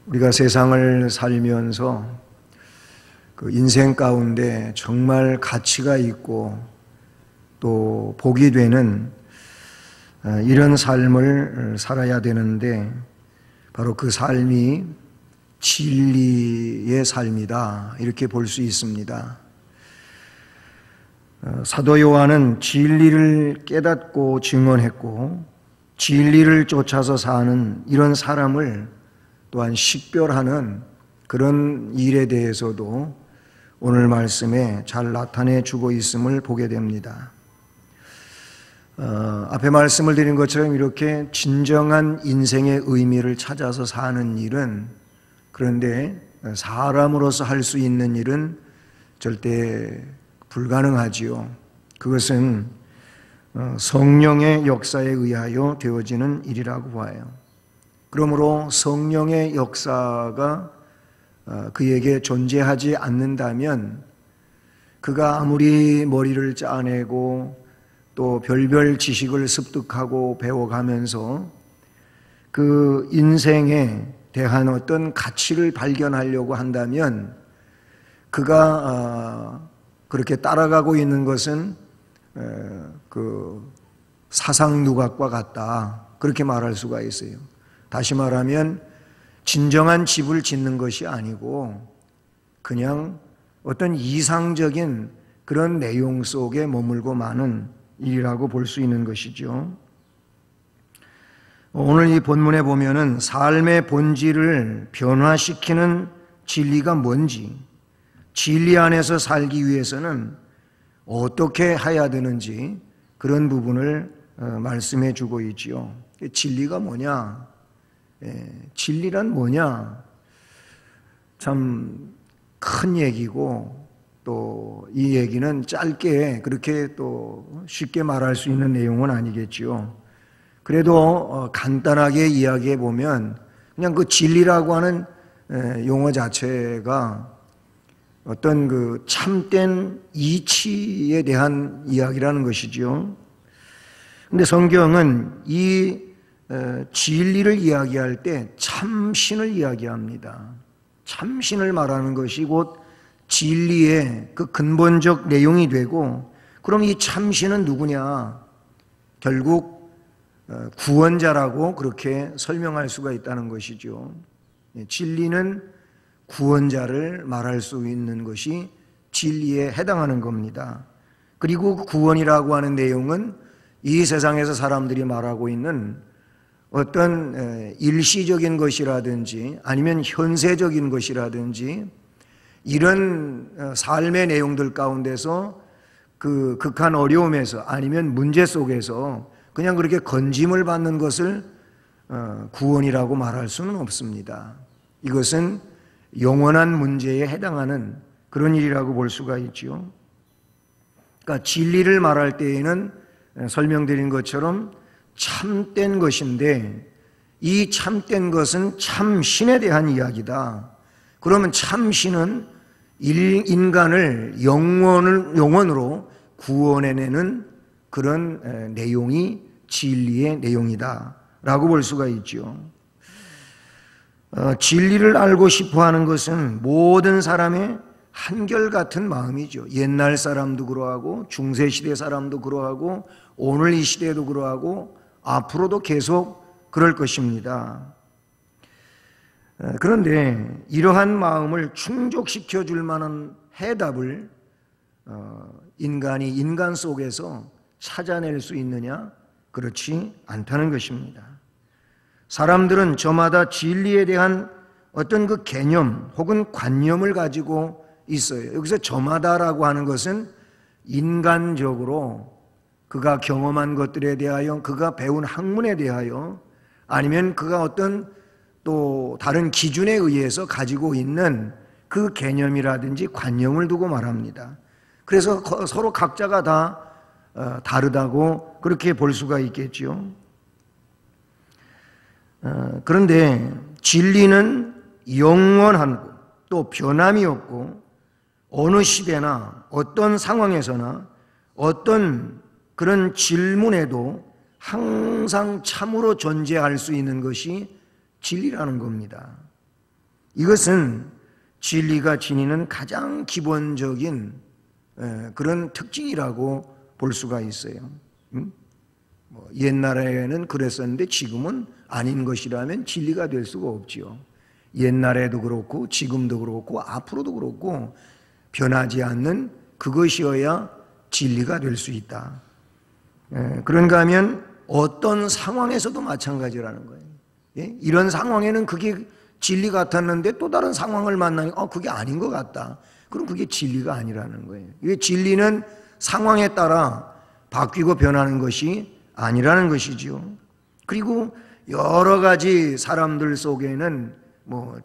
우리가 세상을 살면서 그 인생 가운데 정말 가치가 있고 또 복이 되는 이런 삶을 살아야 되는데 바로 그 삶이 진리의 삶이다, 이렇게 볼 수 있습니다. 사도 요한은 진리를 깨닫고 증언했고 진리를 쫓아서 사는 이런 사람을 또한 식별하는 그런 일에 대해서도 오늘 말씀에 잘 나타내 주고 있음을 보게 됩니다. 앞에 말씀을 드린 것처럼 이렇게 진정한 인생의 의미를 찾아서 사는 일은, 그런데 사람으로서 할 수 있는 일은 절대 불가능하지요. 그것은 성령의 역사에 의하여 되어지는 일이라고 봐요. 그러므로 성령의 역사가 그에게 존재하지 않는다면 그가 아무리 머리를 짜내고 또 별별 지식을 습득하고 배워가면서 그 인생에 대한 어떤 가치를 발견하려고 한다면 그가 그렇게 따라가고 있는 것은 그 사상 누각과 같다, 그렇게 말할 수가 있어요. 다시 말하면 진정한 집을 짓는 것이 아니고 그냥 어떤 이상적인 그런 내용 속에 머물고 마는 일이라고 볼 수 있는 것이죠. 오늘 이 본문에 보면은 삶의 본질을 변화시키는 진리가 뭔지, 진리 안에서 살기 위해서는 어떻게 해야 되는지 그런 부분을 말씀해 주고 있지요. 진리가 뭐냐? 진리란 뭐냐? 참 큰 얘기고 또 이 얘기는 짧게 그렇게 또 쉽게 말할 수 있는 내용은 아니겠지요. 그래도 간단하게 이야기해 보면 그냥 그 진리라고 하는 용어 자체가 어떤 그 참된 이치에 대한 이야기라는 것이죠. 근데 성경은 이 진리를 이야기할 때 참신을 이야기합니다. 참신을 말하는 것이 곧 진리의 그 근본적 내용이 되고, 그럼 이 참신은 누구냐? 결국 구원자라고 그렇게 설명할 수가 있다는 것이죠. 진리는 구원자를 말할 수 있는 것이 진리에 해당하는 겁니다. 그리고 구원이라고 하는 내용은 이 세상에서 사람들이 말하고 있는 어떤 일시적인 것이라든지 아니면 현세적인 것이라든지 이런 삶의 내용들 가운데서 그 극한 어려움에서 아니면 문제 속에서 그냥 그렇게 건짐을 받는 것을 구원이라고 말할 수는 없습니다. 이것은 영원한 문제에 해당하는 그런 일이라고 볼 수가 있죠. 그러니까 진리를 말할 때에는 설명드린 것처럼 참된 것인데, 이 참된 것은 참신에 대한 이야기다. 그러면 참신은 인간을 영원으로 구원해내는 그런 내용이 진리의 내용이다 라고 볼 수가 있죠. 진리를 알고 싶어하는 것은 모든 사람의 한결같은 마음이죠. 옛날 사람도 그러하고 중세시대 사람도 그러하고 오늘 이 시대에도 그러하고 앞으로도 계속 그럴 것입니다. 그런데 이러한 마음을 충족시켜 줄 만한 해답을 인간이 인간 속에서 찾아낼 수 있느냐? 그렇지 않다는 것입니다. 사람들은 저마다 진리에 대한 어떤 그 개념 혹은 관념을 가지고 있어요. 여기서 저마다라고 하는 것은 인간적으로 그가 경험한 것들에 대하여, 그가 배운 학문에 대하여, 아니면 그가 어떤 또 다른 기준에 의해서 가지고 있는 그 개념이라든지 관념을 두고 말합니다. 그래서 서로 각자가 다 다르다고 그렇게 볼 수가 있겠죠. 그런데 진리는 영원하고 또 변함이 없고 어느 시대나 어떤 상황에서나 어떤 그런 질문에도 항상 참으로 존재할 수 있는 것이 진리라는 겁니다. 이것은 진리가 지니는 가장 기본적인 그런 특징이라고 볼 수가 있어요. 옛날에는 그랬었는데 지금은 아닌 것이라면 진리가 될 수가 없지요. 옛날에도 그렇고 지금도 그렇고 앞으로도 그렇고 변하지 않는 그것이어야 진리가 될 수 있다. 그런가 하면 어떤 상황에서도 마찬가지라는 거예요. 이런 상황에는 그게 진리 같았는데 또 다른 상황을 만나니까 그게 아닌 것 같다. 그럼 그게 진리가 아니라는 거예요. 이게 진리는 상황에 따라 바뀌고 변하는 것이 아니라는 것이죠. 그리고 여러 가지 사람들 속에는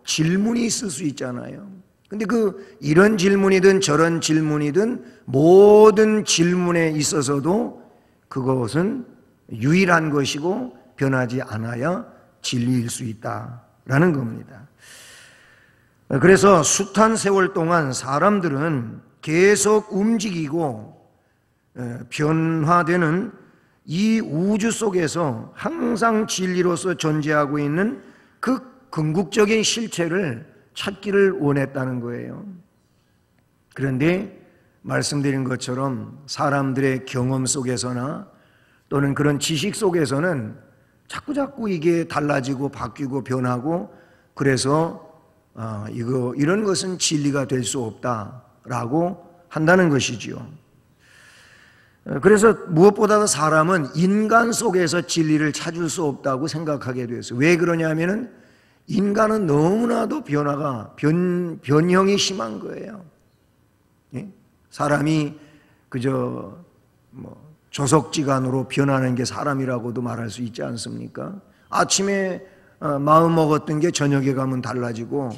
질문이 있을 수 있잖아요. 근데 이런 질문이든 저런 질문이든 모든 질문에 있어서도 그것은 유일한 것이고 변하지 않아야 진리일 수 있다라는 겁니다. 그래서 숱한 세월 동안 사람들은 계속 움직이고 변화되는 이 우주 속에서 항상 진리로서 존재하고 있는 그 궁극적인 실체를 찾기를 원했다는 거예요. 그런데 말씀드린 것처럼 사람들의 경험 속에서나 또는 그런 지식 속에서는 자꾸 이게 달라지고 바뀌고 변하고 그래서 이런 것은 진리가 될 수 없다라고 한다는 것이지요. 그래서 무엇보다도 사람은 인간 속에서 진리를 찾을 수 없다고 생각하게 되었어요. 왜 그러냐면은 인간은 너무나도 변형이 심한 거예요. 사람이 그저 조석지간으로 변하는 게 사람이라고도 말할 수 있지 않습니까? 아침에 마음 먹었던 게 저녁에 가면 달라지고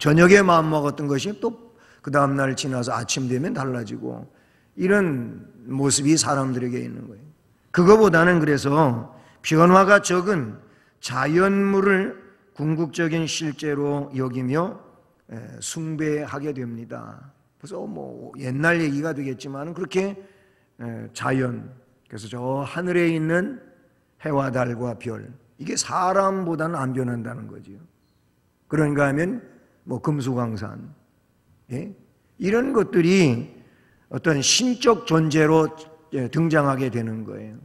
저녁에 마음 먹었던 것이 또 그 다음날 지나서 아침 되면 달라지고 이런 모습이 사람들에게 있는 거예요. 그거보다는 그래서 변화가 적은 자연물을 궁극적인 실제로 여기며 숭배하게 됩니다. 그래서 옛날 얘기가 되겠지만 그렇게 자연, 그래서 저 하늘에 있는 해와 달과 별, 이게 사람보다는 안 변한다는 거죠. 그런가 하면 금수강산, 이런 것들이 어떤 신적 존재로 등장하게 되는 거예요.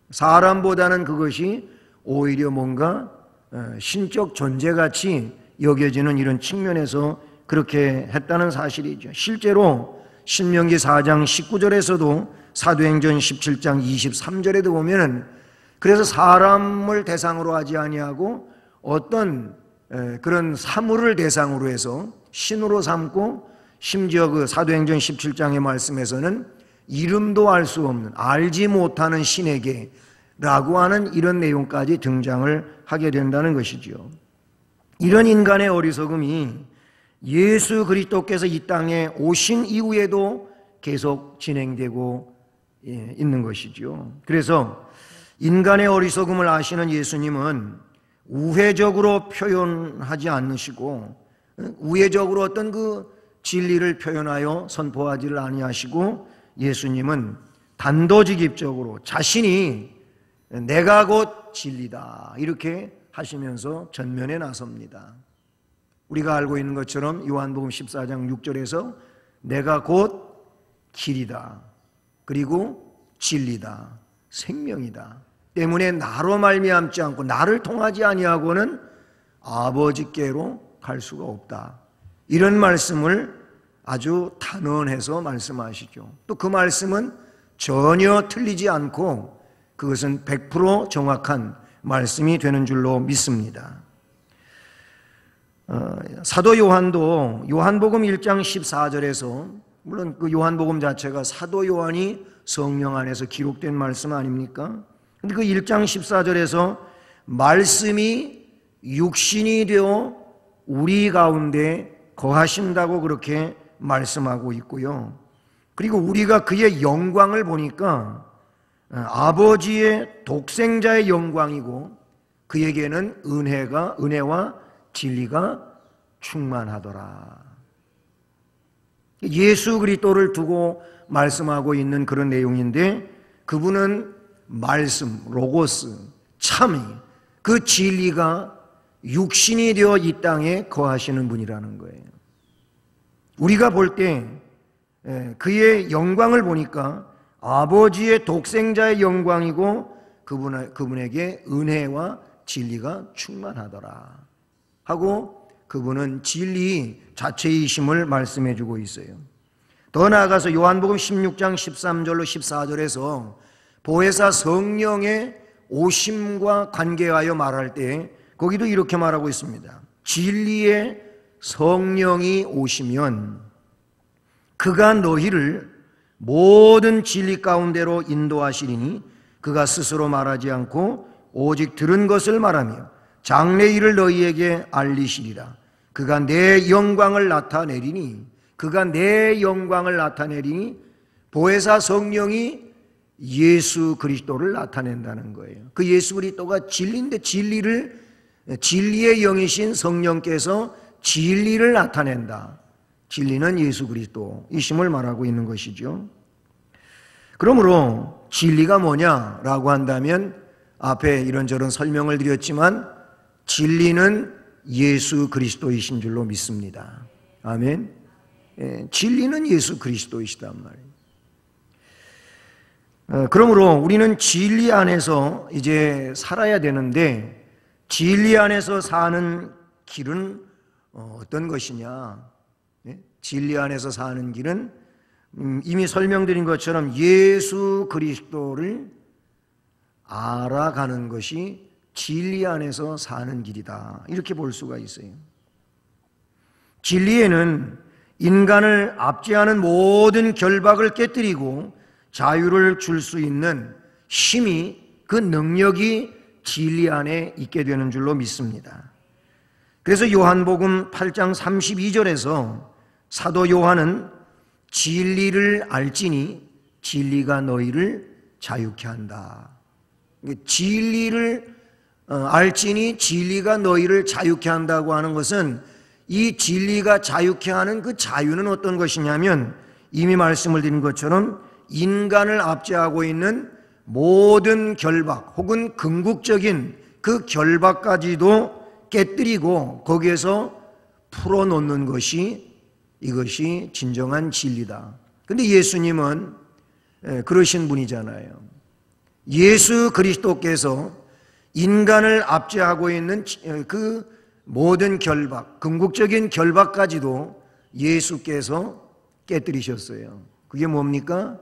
사람보다는 그것이 오히려 뭔가 신적 존재같이 여겨지는 이런 측면에서 그렇게 했다는 사실이죠. 실제로 신명기 4장 19절에서도 사도행전 17장 23절에도 보면은 그래서 사람을 대상으로 하지 아니하고 어떤 그런 사물을 대상으로 해서 신으로 삼고 심지어 그 사도행전 17장의 말씀에서는 이름도 알 수 없는 알지 못하는 신에게 라고 하는 이런 내용까지 등장을 하게 된다는 것이죠. 이런 인간의 어리석음이 예수 그리스도께서 이 땅에 오신 이후에도 계속 진행되고 있는 것이죠. 그래서 인간의 어리석음을 아시는 예수님은 우회적으로 표현하지 않으시고 우회적으로 어떤 그 진리를 표현하여 선포하지를 아니하시고 예수님은 단도직입적으로 자신이 내가 곧 진리다 이렇게 하시면서 전면에 나섭니다. 우리가 알고 있는 것처럼 요한복음 14장 6절에서 내가 곧 길이다 그리고 진리다 생명이다 때문에 나로 말미암지 않고 나를 통하지 아니하고는 아버지께로 갈 수가 없다. 이런 말씀을 아주 단언해서 말씀하시죠. 또 그 말씀은 전혀 틀리지 않고 그것은 100% 정확한 말씀이 되는 줄로 믿습니다. 사도 요한도 요한복음 1장 14절에서 물론 그 요한복음 자체가 사도 요한이 성령 안에서 기록된 말씀 아닙니까? 근데 그 1장 14절에서 말씀이 육신이 되어 우리 가운데 거하신다고 그렇게 말씀하고 있고요. 그리고 우리가 그의 영광을 보니까 아버지의 독생자의 영광이고 그에게는 은혜와 진리가 충만하더라. 예수 그리스도를 두고 말씀하고 있는 그런 내용인데 그분은 말씀, 로고스, 참이 그 진리가 육신이 되어 이 땅에 거하시는 분이라는 거예요. 우리가 볼 때 그의 영광을 보니까 아버지의 독생자의 영광이고 그분에게 은혜와 진리가 충만하더라 하고 그분은 진리 자체이심을 말씀해 주고 있어요. 더 나아가서 요한복음 16장 13절로 14절에서 보혜사 성령의 오심과 관계하여 말할 때 거기도 이렇게 말하고 있습니다. 진리의 성령이 오시면 그가 너희를 모든 진리 가운데로 인도하시리니 그가 스스로 말하지 않고 오직 들은 것을 말하며 장래 일을 너희에게 알리시리라. 그가 내 영광을 나타내리니 보혜사 성령이 예수 그리스도를 나타낸다는 거예요. 그 예수 그리스도가 진리인데 진리의 영이신 성령께서 진리를 나타낸다. 진리는 예수 그리스도이심을 말하고 있는 것이죠. 그러므로 진리가 뭐냐라고 한다면 앞에 이런저런 설명을 드렸지만 진리는 예수 그리스도이신 줄로 믿습니다. 아멘. 진리는 예수 그리스도이시단 말이에요. 그러므로 우리는 진리 안에서 이제 살아야 되는데 진리 안에서 사는 길은 어떤 것이냐? 진리 안에서 사는 길은 이미 설명드린 것처럼 예수 그리스도를 알아가는 것이 진리 안에서 사는 길이다. 이렇게 볼 수가 있어요. 진리에는 인간을 압제하는 모든 결박을 깨뜨리고 자유를 줄 수 있는 힘이, 그 능력이 진리 안에 있게 되는 줄로 믿습니다. 그래서 요한복음 8장 32절에서 사도 요한은 진리를 알지니 진리가 너희를 자유케 한다. 진리를 알지니 진리가 너희를 자유케 한다고 하는 것은 이 진리가 자유케 하는 그 자유는 어떤 것이냐면 이미 말씀을 드린 것처럼 인간을 압제하고 있는 모든 결박 혹은 궁극적인 그 결박까지도 깨뜨리고 거기에서 풀어놓는 것이 이것이 진정한 진리다. 근데 예수님은 그러신 분이잖아요. 예수 그리스도께서 인간을 압제하고 있는 그 모든 결박, 궁극적인 결박까지도 예수께서 깨뜨리셨어요. 그게 뭡니까?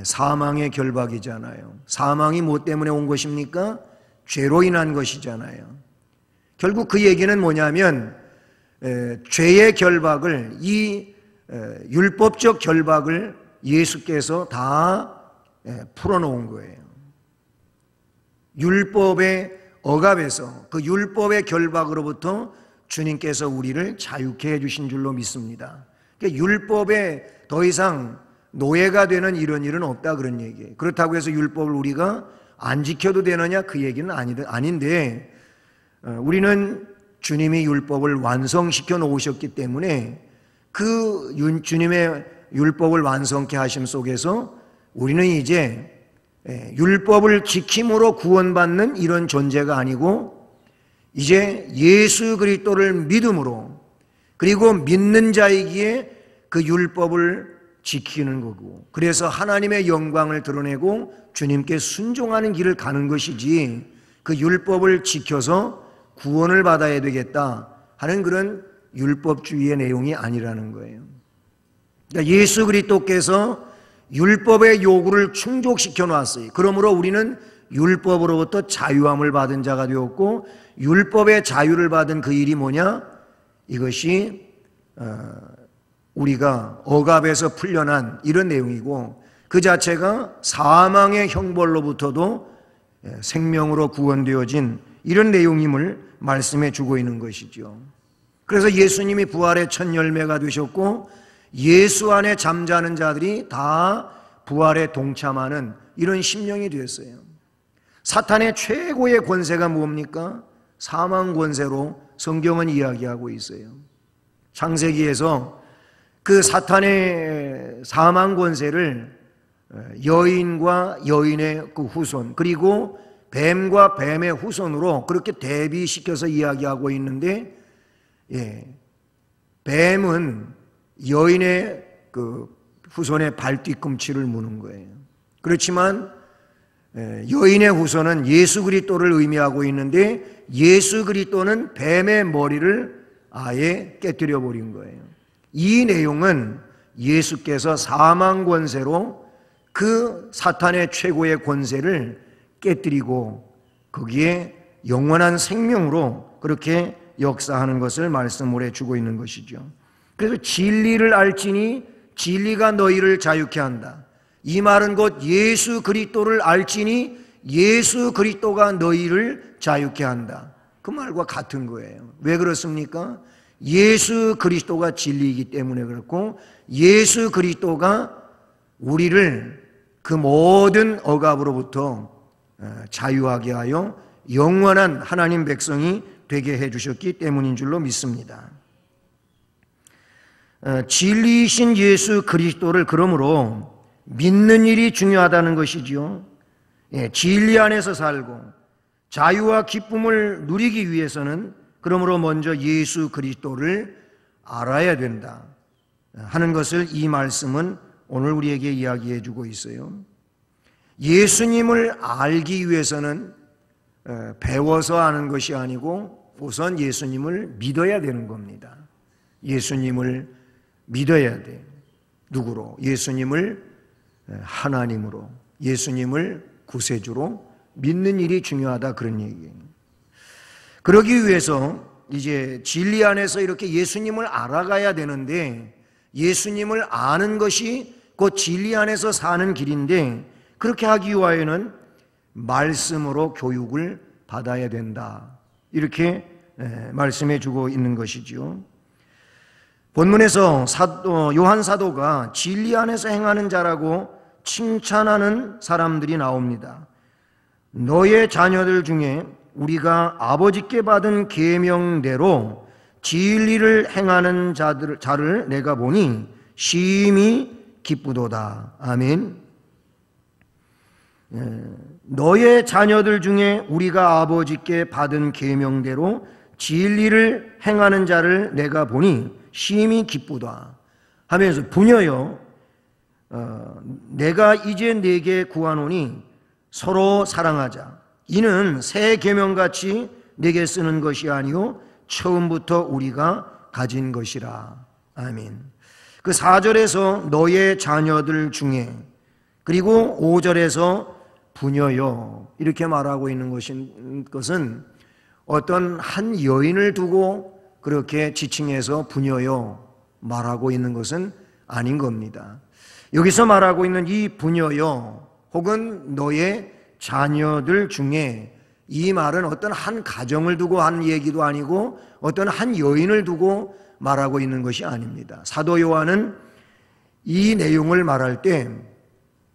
사망의 결박이잖아요. 사망이 뭐 때문에 온 것입니까? 죄로 인한 것이잖아요. 결국 그 얘기는 뭐냐면 죄의 결박을, 이 율법적 결박을 예수께서 다 풀어놓은 거예요. 율법의 억압에서, 그 율법의 결박으로부터 주님께서 우리를 자유케 해주신 줄로 믿습니다. 그러니까 율법에 더 이상 노예가 되는 이런 일은 없다, 그런 얘기예요. 그렇다고 해서 율법을 우리가 안 지켜도 되느냐, 그 얘기는 아닌데 우리는 주님이 율법을 완성시켜 놓으셨기 때문에 그 주님의 율법을 완성케 하심 속에서 우리는 이제 율법을 지킴으로 구원받는 이런 존재가 아니고 이제 예수 그리스도를 믿음으로, 그리고 믿는 자이기에 그 율법을 지키는 거고, 그래서 하나님의 영광을 드러내고 주님께 순종하는 길을 가는 것이지 그 율법을 지켜서 구원을 받아야 되겠다 하는 그런 율법주의의 내용이 아니라는 거예요. 그러니까 예수 그리스도께서 율법의 요구를 충족시켜 놨어요. 그러므로 우리는 율법으로부터 자유함을 받은 자가 되었고, 율법의 자유를 받은 그 일이 뭐냐? 이것이 우리가 억압에서 풀려난 이런 내용이고, 그 자체가 사망의 형벌로부터도 생명으로 구원되어진 이런 내용임을 말씀해 주고 있는 것이죠. 그래서 예수님이 부활의 첫 열매가 되셨고 예수 안에 잠자는 자들이 다 부활에 동참하는 이런 심령이 되었어요. 사탄의 최고의 권세가 뭡니까? 사망 권세로 성경은 이야기하고 있어요. 창세기에서 그 사탄의 사망 권세를 여인과 여인의 그 후손, 그리고 뱀과 뱀의 후손으로 그렇게 대비시켜서 이야기하고 있는데, 뱀은 여인의 그 후손의 발뒤꿈치를 무는 거예요. 그렇지만 여인의 후손은 예수 그리스도를 의미하고 있는데, 예수 그리스도는 뱀의 머리를 아예 깨뜨려 버린 거예요. 이 내용은 예수께서 사망 권세로 그 사탄의 최고의 권세를 깨뜨리고 거기에 영원한 생명으로 그렇게 역사하는 것을 말씀을 해주고 있는 것이죠. 그래서 진리를 알지니 진리가 너희를 자유케 한다. 이 말은 곧 예수 그리스도를 알지니 예수 그리스도가 너희를 자유케 한다. 그 말과 같은 거예요. 왜 그렇습니까? 예수 그리스도가 진리이기 때문에 그렇고, 예수 그리스도가 우리를 그 모든 억압으로부터 자유하게 하여 영원한 하나님 백성이 되게 해주셨기 때문인 줄로 믿습니다. 진리이신 예수 그리스도를 그러므로 믿는 일이 중요하다는 것이지요. 진리 안에서 살고 자유와 기쁨을 누리기 위해서는 그러므로 먼저 예수 그리스도를 알아야 된다 하는 것을 이 말씀은 오늘 우리에게 이야기해 주고 있어요. 예수님을 알기 위해서는 배워서 아는 것이 아니고 우선 예수님을 믿어야 되는 겁니다. 예수님을 믿어야 돼. 누구로? 예수님을 하나님으로, 예수님을 구세주로 믿는 일이 중요하다, 그런 얘기예요. 그러기 위해서 이제 진리 안에서 이렇게 예수님을 알아가야 되는데, 예수님을 아는 것이 곧 진리 안에서 사는 길인데, 그렇게 하기 위하여는 말씀으로 교육을 받아야 된다, 이렇게 말씀해 주고 있는 것이죠. 본문에서 요한 사도가 진리 안에서 행하는 자라고 칭찬하는 사람들이 나옵니다. 너의 자녀들 중에 우리가 아버지께 받은 계명대로 진리를 행하는 자를 내가 보니 심히 기쁘도다. 아멘. 너의 자녀들 중에 우리가 아버지께 받은 계명대로 진리를 행하는 자를 내가 보니 심히 기쁘다 하면서, 부녀여 내가 이제 네게 구하노니 서로 사랑하자. 이는 새 계명같이 네게 쓰는 것이 아니요 처음부터 우리가 가진 것이라. 아멘. 그 4절에서 너의 자녀들 중에, 그리고 5절에서 부녀여 이렇게 말하고 있는 것은 어떤 한 여인을 두고 그렇게 지칭해서 부녀여 말하고 있는 것은 아닌 겁니다. 여기서 말하고 있는 이 부녀여 혹은 너의 자녀들 중에, 이 말은 어떤 한 가정을 두고 한 얘기도 아니고 어떤 한 여인을 두고 말하고 있는 것이 아닙니다. 사도 요한은 이 내용을 말할 때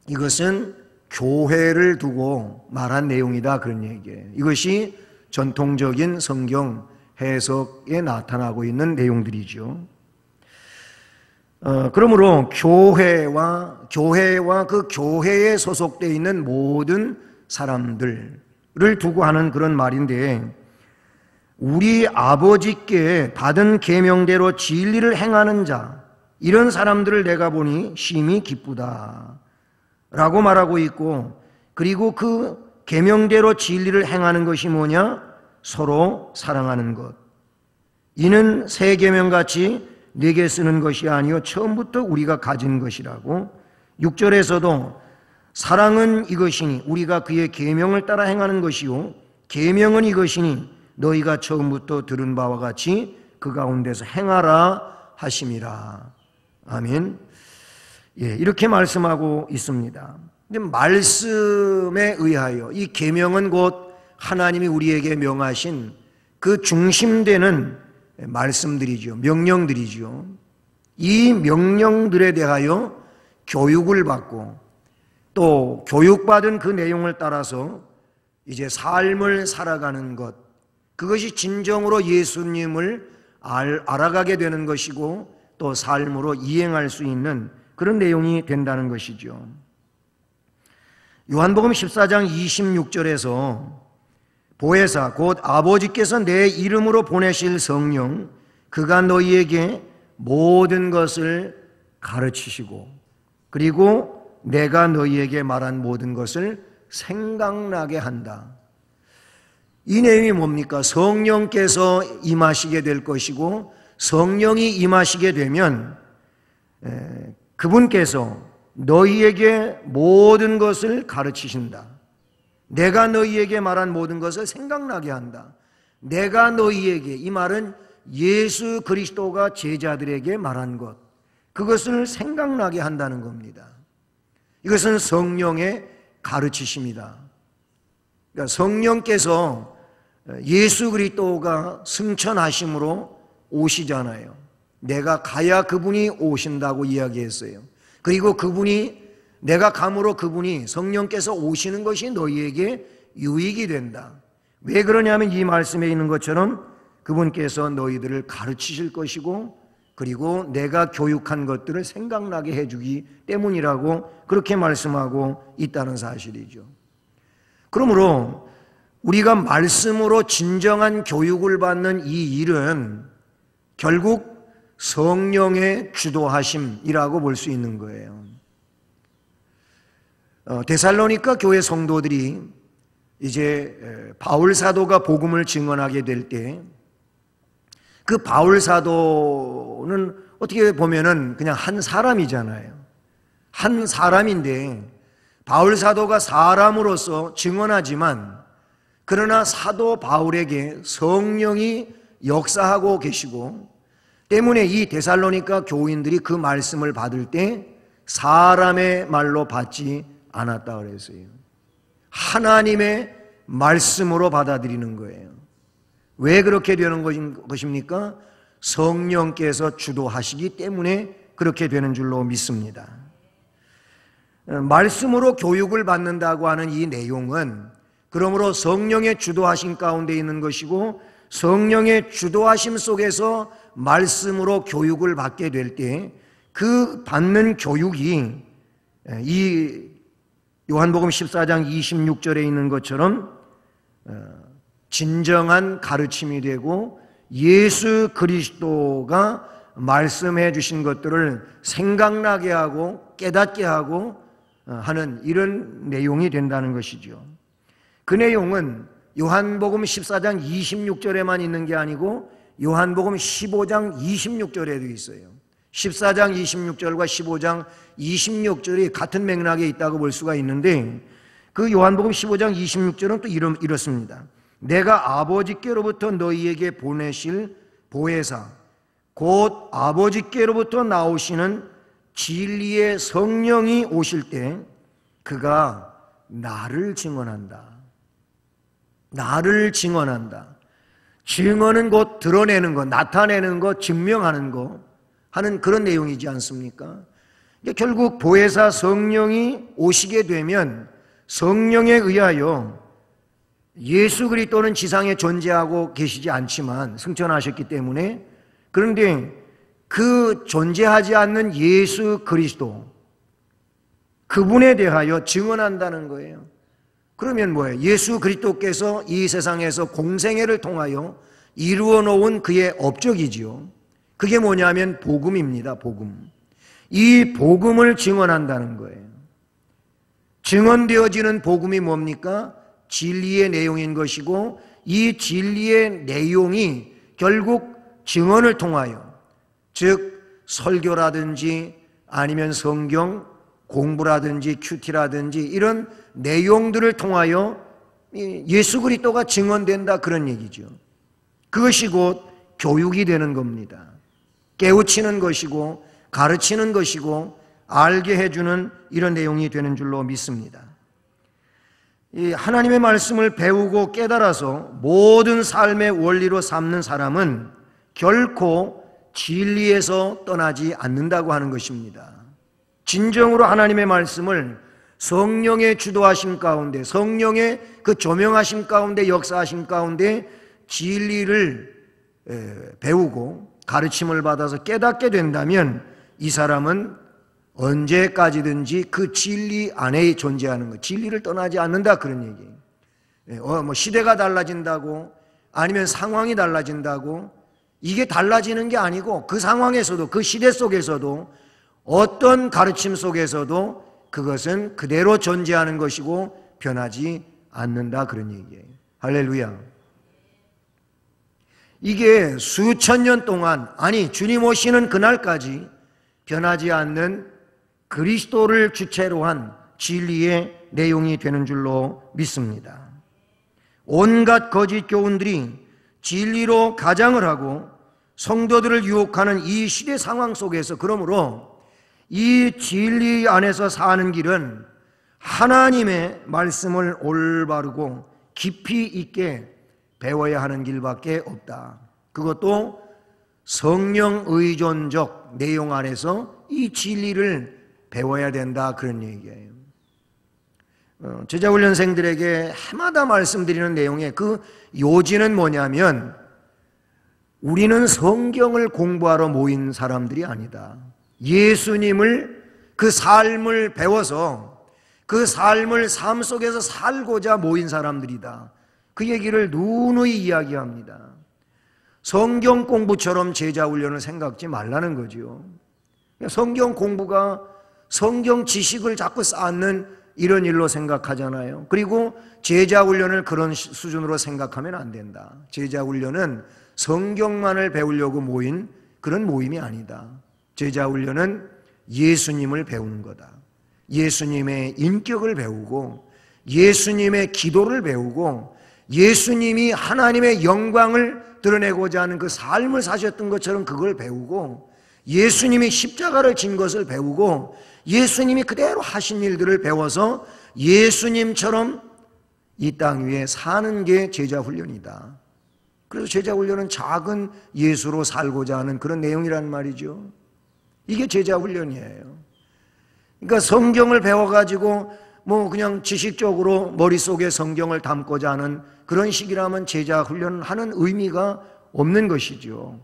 이것은 교회를 두고 말한 내용이다, 그런 얘기예요. 이것이 전통적인 성경 해석에 나타나고 있는 내용들이죠. 그러므로 교회와 그 교회에 소속되어 있는 모든 사람들을 두고 하는 그런 말인데, 우리 아버지께 받은 계명대로 진리를 행하는 자, 이런 사람들을 내가 보니 심히 기쁘다 라고 말하고 있고, 그리고 그 계명대로 진리를 행하는 것이 뭐냐? 서로 사랑하는 것. 이는 새 계명같이 네게 쓰는 것이 아니요 처음부터 우리가 가진 것이라고. 6절에서도 사랑은 이것이니 우리가 그의 계명을 따라 행하는 것이요 계명은 이것이니 너희가 처음부터 들은 바와 같이 그 가운데서 행하라 하심이라. 아멘. 이렇게 말씀하고 있습니다. 근데 말씀에 의하여 이 계명은 곧 하나님이 우리에게 명하신 그 중심되는 말씀들이죠. 명령들이죠. 이 명령들에 대하여 교육을 받고 또 교육받은 그 내용을 따라서 이제 삶을 살아가는 것, 그것이 진정으로 예수님을 알아가게 되는 것이고 또 삶으로 이행할 수 있는 그런 내용이 된다는 것이죠. 요한복음 14장 26절에서 보혜사 곧 아버지께서 내 이름으로 보내실 성령 그가 너희에게 모든 것을 가르치시고 그리고 내가 너희에게 말한 모든 것을 생각나게 한다. 이 내용이 뭡니까? 성령께서 임하시게 될 것이고 성령이 임하시게 되면 그분께서 너희에게 모든 것을 가르치신다. 내가 너희에게 말한 모든 것을 생각나게 한다. 내가 너희에게, 이 말은 예수 그리스도가 제자들에게 말한 것, 그것을 생각나게 한다는 겁니다. 이것은 성령의 가르치심이다. 그러니까 성령께서 예수 그리스도가 승천하심으로 오시잖아요. 내가 가야 그분이 오신다고 이야기했어요. 그리고 내가 감으로 그분이 성령께서 오시는 것이 너희에게 유익이 된다. 왜 그러냐면 이 말씀에 있는 것처럼 그분께서 너희들을 가르치실 것이고 그리고 내가 교육한 것들을 생각나게 해주기 때문이라고 그렇게 말씀하고 있다는 사실이죠. 그러므로 우리가 말씀으로 진정한 교육을 받는 이 일은 결국 성령의 주도하심이라고 볼 수 있는 거예요. 데살로니가 교회 성도들이 이제 바울 사도가 복음을 증언하게 될 때 그 바울 사도는 어떻게 보면은 그냥 한 사람이잖아요. 한 사람인데 바울 사도가 사람으로서 증언하지만 그러나 사도 바울에게 성령이 역사하고 계시고 때문에 이 데살로니가 교인들이 그 말씀을 받을 때 사람의 말로 받지 않았다 그랬어요. 하나님의 말씀으로 받아들이는 거예요. 왜 그렇게 되는 것입니까? 성령께서 주도하시기 때문에 그렇게 되는 줄로 믿습니다. 말씀으로 교육을 받는다고 하는 이 내용은 그러므로 성령의 주도하심 가운데 있는 것이고 성령의 주도하심 속에서 말씀으로 교육을 받게 될 때 그 받는 교육이 이 요한복음 14장 26절에 있는 것처럼 진정한 가르침이 되고 예수 그리스도가 말씀해 주신 것들을 생각나게 하고 깨닫게 하고 하는 이런 내용이 된다는 것이죠. 그 내용은 요한복음 14장 26절에만 있는 게 아니고 요한복음 15장 26절에도 있어요. 14장 26절과 15장 26절이 같은 맥락에 있다고 볼 수가 있는데 그 요한복음 15장 26절은 또 이렇습니다. 내가 아버지께로부터 너희에게 보내실 보혜사 곧 아버지께로부터 나오시는 진리의 성령이 오실 때 그가 나를 증언한다. 나를 증언한다. 증언은 곧 드러내는 것, 나타내는 것, 증명하는 것 하는 그런 내용이지 않습니까? 결국 보혜사 성령이 오시게 되면 성령에 의하여 예수 그리스도는 지상에 존재하고 계시지 않지만 승천하셨기 때문에 그런데 그 존재하지 않는 예수 그리스도 그분에 대하여 증언한다는 거예요. 그러면 뭐예요? 예수 그리스도께서 이 세상에서 공생애를 통하여 이루어 놓은 그의 업적이지요. 그게 뭐냐면 복음입니다. 복음. 이 복음을 증언한다는 거예요. 증언되어지는 복음이 뭡니까? 진리의 내용인 것이고 이 진리의 내용이 결국 증언을 통하여 즉 설교라든지 아니면 성경 공부라든지 큐티라든지 이런 내용들을 통하여 예수 그리스도가 증언된다 그런 얘기죠. 그것이 곧 교육이 되는 겁니다. 깨우치는 것이고 가르치는 것이고 알게 해주는 이런 내용이 되는 줄로 믿습니다. 이 하나님의 말씀을 배우고 깨달아서 모든 삶의 원리로 삼는 사람은 결코 진리에서 떠나지 않는다고 하는 것입니다. 진정으로 하나님의 말씀을 성령의 주도하심 가운데 성령의 그 조명하심 가운데 역사하심 가운데 진리를 배우고 가르침을 받아서 깨닫게 된다면 이 사람은 언제까지든지 그 진리 안에 존재하는 것, 진리를 떠나지 않는다, 그런 얘기예요. 뭐 시대가 달라진다고, 아니면 상황이 달라진다고, 이게 달라지는 게 아니고 그 상황에서도, 그 시대 속에서도, 어떤 가르침 속에서도 그것은 그대로 존재하는 것이고 변하지 않는다, 그런 얘기예요. 할렐루야. 이게 수천 년 동안, 아니 주님 오시는 그날까지 변하지 않는 그리스도를 주체로 한 진리의 내용이 되는 줄로 믿습니다. 온갖 거짓 교훈들이 진리로 가장을 하고 성도들을 유혹하는 이 시대 상황 속에서, 그러므로 이 진리 안에서 사는 길은 하나님의 말씀을 올바르고 깊이 있게 배워야 하는 길밖에 없다. 그것도 성령 의존적 내용 안에서 이 진리를 배워야 된다, 그런 얘기예요. 제자훈련생들에게 해마다 말씀드리는 내용의 그 요지는 뭐냐면, 우리는 성경을 공부하러 모인 사람들이 아니다. 예수님을, 그 삶을 배워서 그 삶을 삶 속에서 살고자 모인 사람들이다. 그 얘기를 누누이 이야기합니다. 성경 공부처럼 제자훈련을 생각지 말라는 거죠. 성경 공부가 성경 지식을 자꾸 쌓는 이런 일로 생각하잖아요. 그리고 제자훈련을 그런 수준으로 생각하면 안 된다. 제자훈련은 성경만을 배우려고 모인 그런 모임이 아니다. 제자훈련은 예수님을 배우는 거다. 예수님의 인격을 배우고, 예수님의 기도를 배우고, 예수님이 하나님의 영광을 드러내고자 하는 그 삶을 사셨던 것처럼 그걸 배우고, 예수님이 십자가를 진 것을 배우고, 예수님이 그대로 하신 일들을 배워서 예수님처럼 이 땅 위에 사는 게 제자훈련이다. 그래서 제자훈련은 작은 예수로 살고자 하는 그런 내용이란 말이죠. 이게 제자훈련이에요. 그러니까 성경을 배워가지고 뭐 그냥 지식적으로 머릿속에 성경을 담고자 하는 그런 식이라면 제자훈련하는 의미가 없는 것이죠.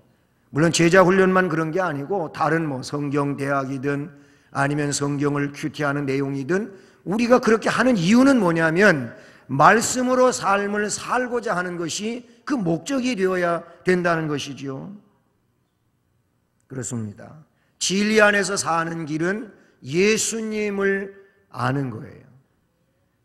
물론 제자훈련만 그런 게 아니고 다른 뭐 성경대학이든 아니면 성경을 큐티하는 내용이든 우리가 그렇게 하는 이유는 뭐냐면 말씀으로 삶을 살고자 하는 것이 그 목적이 되어야 된다는 것이죠. 그렇습니다. 진리 안에서 사는 길은 예수님을 아는 거예요.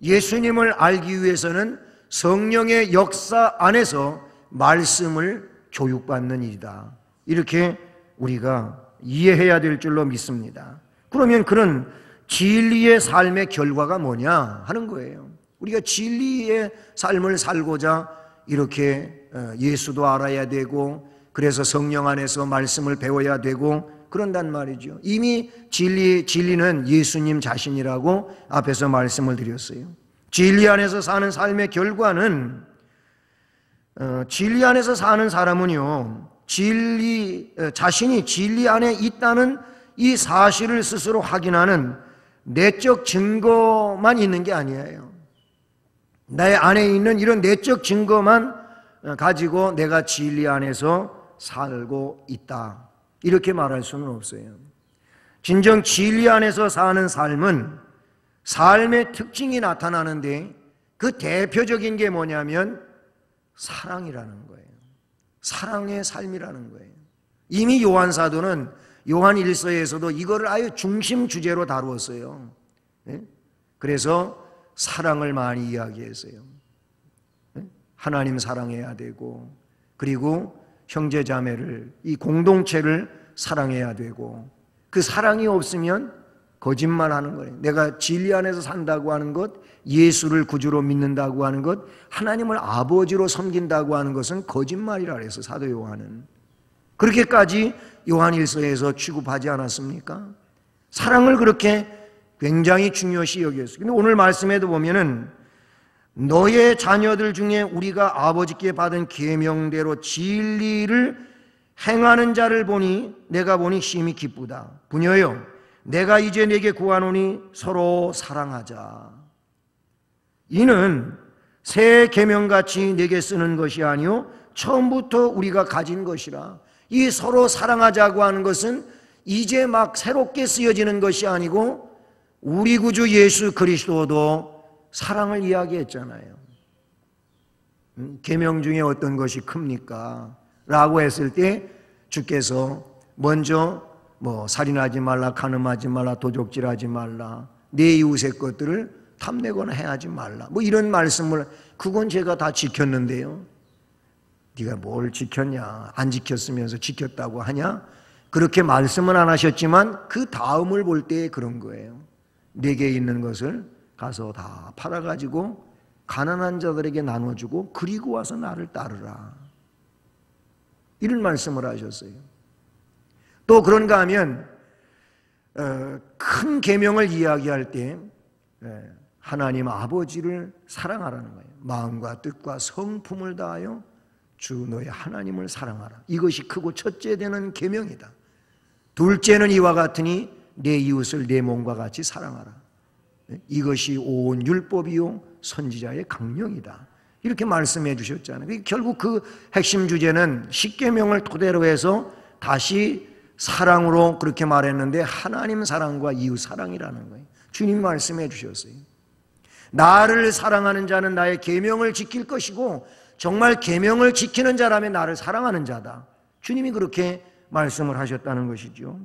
예수님을 알기 위해서는 성령의 역사 안에서 말씀을 교육받는 일이다. 이렇게 우리가 이해해야 될 줄로 믿습니다. 그러면 그런 진리의 삶의 결과가 뭐냐 하는 거예요. 우리가 진리의 삶을 살고자 이렇게 예수도 알아야 되고, 그래서 성령 안에서 말씀을 배워야 되고 그런단 말이죠. 이미 진리는 예수님 자신이라고 앞에서 말씀을 드렸어요. 진리 안에서 사는 삶의 결과는, 진리 안에서 사는 사람은요, 자신이 진리 안에 있다는 이 사실을 스스로 확인하는 내적 증거만 있는 게 아니에요. 내 안에 있는 이런 내적 증거만 가지고 내가 진리 안에서 살고 있다, 이렇게 말할 수는 없어요. 진정 진리 안에서 사는 삶은 삶의 특징이 나타나는데 그 대표적인 게 뭐냐면 사랑이라는 거예요. 사랑의 삶이라는 거예요. 이미 요한 사도는 요한 1서에서도 이거를 아예 중심 주제로 다루었어요. 그래서 사랑을 많이 이야기했어요. 하나님 사랑해야 되고, 그리고 형제자매를, 이 공동체를 사랑해야 되고, 그 사랑이 없으면 거짓말하는 거예요. 내가 진리 안에서 산다고 하는 것, 예수를 구주로 믿는다고 하는 것, 하나님을 아버지로 섬긴다고 하는 것은 거짓말이라 그래서 사도 요한은 그렇게까지 요한 1서에서 취급하지 않았습니까? 사랑을 그렇게 굉장히 중요시 여겼어요. 근데 오늘 말씀에도 보면은 너의 자녀들 중에 우리가 아버지께 받은 계명대로 진리를 행하는 자를 보니 내가 보니 심히 기쁘다. 부녀여, 내가 이제 내게 구하노니 서로 사랑하자. 이는 새 계명같이 내게 쓰는 것이 아니요 처음부터 우리가 가진 것이라. 이 서로 사랑하자고 하는 것은 이제 막 새롭게 쓰여지는 것이 아니고 우리 구주 예수 그리스도도 사랑을 이야기했잖아요. 계명 중에 어떤 것이 큽니까? 라고 했을 때 주께서 먼저 살인하지 말라, 간음하지 말라, 도적질하지 말라, 내 이웃의 것들을 탐내거나 해하지 말라, 이런 말씀을, 그건 제가 다 지켰는데요. 네가 뭘 지켰냐? 안 지켰으면서 지켰다고 하냐? 그렇게 말씀은 안 하셨지만 그 다음을 볼 때 그런 거예요. 내게 있는 것을 가서 다 팔아가지고 가난한 자들에게 나눠주고 그리고 와서 나를 따르라, 이런 말씀을 하셨어요. 또 그런가 하면 큰 계명을 이야기할 때 하나님 아버지를 사랑하라는 거예요. 마음과 뜻과 성품을 다하여 주 너의 하나님을 사랑하라. 이것이 크고 첫째 되는 계명이다. 둘째는 이와 같으니 내 이웃을 내 몸과 같이 사랑하라. 이것이 온 율법이요 선지자의 강령이다. 이렇게 말씀해 주셨잖아요. 결국 그 핵심 주제는 십계명을 토대로 해서 다시 사랑으로 그렇게 말했는데 하나님 사랑과 이웃 사랑이라는 거예요. 주님 말씀해 주셨어요. 나를 사랑하는 자는 나의 계명을 지킬 것이고 정말 계명을 지키는 자라면 나를 사랑하는 자다. 주님이 그렇게 말씀을 하셨다는 것이죠.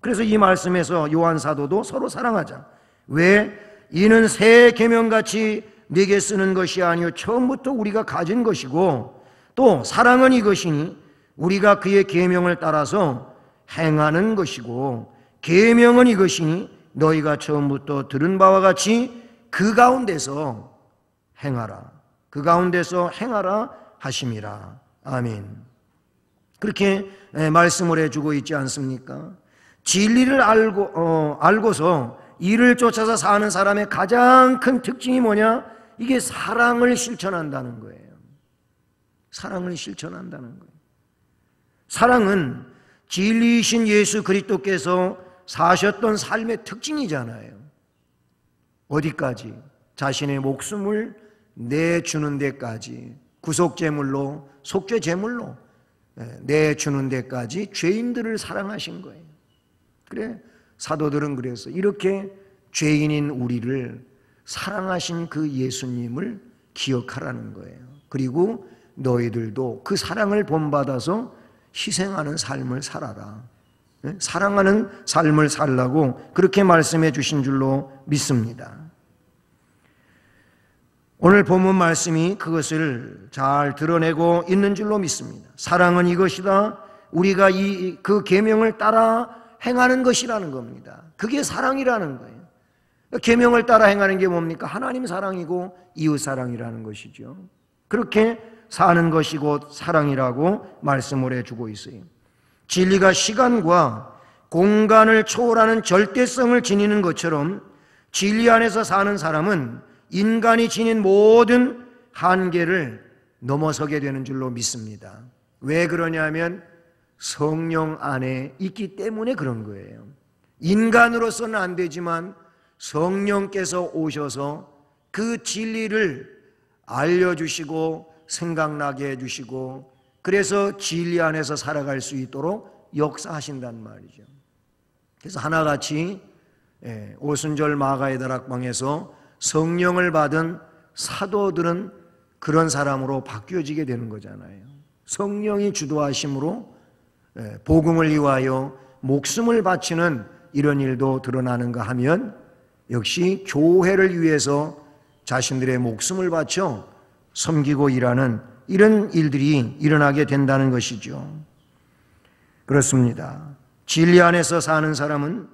그래서 이 말씀에서 요한 사도도 서로 사랑하자. 왜? 이는 새 계명같이 네게 쓰는 것이 아니요 처음부터 우리가 가진 것이고 또 사랑은 이것이니 우리가 그의 계명을 따라서 행하는 것이고 계명은 이것이니 너희가 처음부터 들은 바와 같이 그 가운데서 행하라. 그 가운데서 행하라 하심이라. 아멘. 그렇게 말씀을 해주고 있지 않습니까? 진리를 알고서 이를 쫓아서 사는 사람의 가장 큰 특징이 뭐냐? 이게 사랑을 실천한다는 거예요. 사랑을 실천한다는 거예요. 사랑은 진리이신 예수 그리스도께서 사셨던 삶의 특징이잖아요. 어디까지? 자신의 목숨을 내주는 데까지, 구속제물로, 속죄제물로 내주는 데까지 죄인들을 사랑하신 거예요. 그래, 사도들은 그래서 이렇게 죄인인 우리를 사랑하신 그 예수님을 기억하라는 거예요. 그리고 너희들도 그 사랑을 본받아서 희생하는 삶을 살아라. 사랑하는 삶을 살라고 그렇게 말씀해 주신 줄로 믿습니다. 오늘 본문 말씀이 그것을 잘 드러내고 있는 줄로 믿습니다. 사랑은 이것이다. 우리가 그 계명을 따라 행하는 것이라는 겁니다. 그게 사랑이라는 거예요. 계명을 따라 행하는 게 뭡니까? 하나님 사랑이고 이웃 사랑이라는 것이죠. 그렇게 사는 것이 곧 사랑이라고 말씀을 해주고 있어요. 진리가 시간과 공간을 초월하는 절대성을 지니는 것처럼 진리 안에서 사는 사람은 인간이 지닌 모든 한계를 넘어서게 되는 줄로 믿습니다. 왜 그러냐면 성령 안에 있기 때문에 그런 거예요. 인간으로서는 안 되지만 성령께서 오셔서 그 진리를 알려주시고 생각나게 해주시고 그래서 진리 안에서 살아갈 수 있도록 역사하신단 말이죠. 그래서 하나같이 오순절 마가의 다락방에서 성령을 받은 사도들은 그런 사람으로 바뀌어지게 되는 거잖아요. 성령이 주도하심으로 복음을 위하여 목숨을 바치는 이런 일도 드러나는가 하면 역시 교회를 위해서 자신들의 목숨을 바쳐 섬기고 일하는 이런 일들이 일어나게 된다는 것이죠. 그렇습니다. 진리 안에서 사는 사람은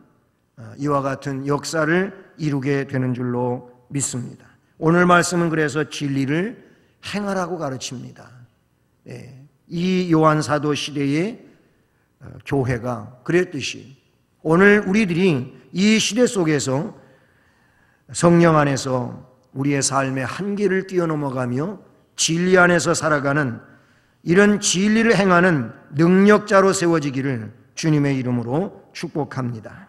이와 같은 역사를 이루게 되는 줄로 믿습니다. 오늘 말씀은 그래서 진리를 행하라고 가르칩니다. 이 요한 사도 시대의 교회가 그랬듯이 오늘 우리들이 이 시대 속에서 성령 안에서 우리의 삶의 한계를 뛰어넘어가며 진리 안에서 살아가는 이런 진리를 행하는 능력자로 세워지기를 주님의 이름으로 축복합니다.